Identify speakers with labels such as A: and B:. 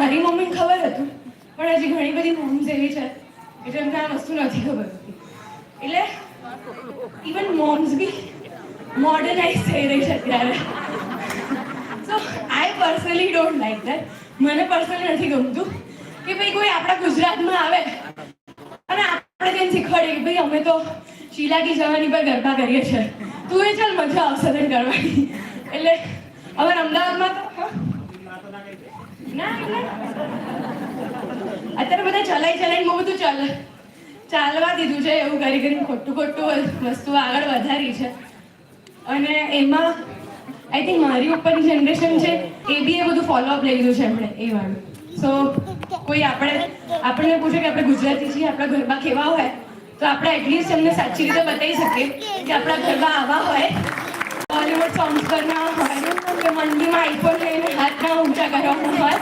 A: મારી મમ્મીને ખબર હતું, પણ હજી ઘણી બધી મોમ્સ એવી છે કે જેમને આ વસ્તુ નથી ખબર હોતી. એટલે ઇવન મોમ્સ બી મોડર્નાઇઝ થઈ રહી છે અત્યારે. So I personally don't like that. મને પર્સનલી નથી ગમતું કે ભાઈ કોઈ આપણા ગુજરાતમાં આવે અને આપણે તેને શીખવાડીએ કે ભાઈ અમે તો શીલાકી જવાની પર ગરબા કરીએ છીએ, તું એ ચાલ મજા આવશે તને કરવાની. એટલે હવે અમદાવાદમાં તો ના એટલે અત્યારે બધા ચલાઈને બહુ બધું ચાલવા દીધું છે, એવું કરી કરીને ખોટું વસ્તુ આગળ વધારી છે. અને એમાં આઈ થિંક મારી ઉપરની જનરેશન છે એ બી એ બધું ફોલોઅપ લઈ લીધું છે એમણે એ વાળું. સો કોઈ આપણને પૂછે કે આપણે ગુજરાતી છીએ, આપણા ગરબા કેવા હોય, તો આપણે એટલીસ્ટ એમને સાચી રીતે બતાવી શકીએ કે આપણા ગરબા આવા હોય, બોલિવૂડ સોંગ્સ પર ના હોય કે મંદીમાં આઈફોન લઈને હાથ ના ઊંચા કરવાના હોય.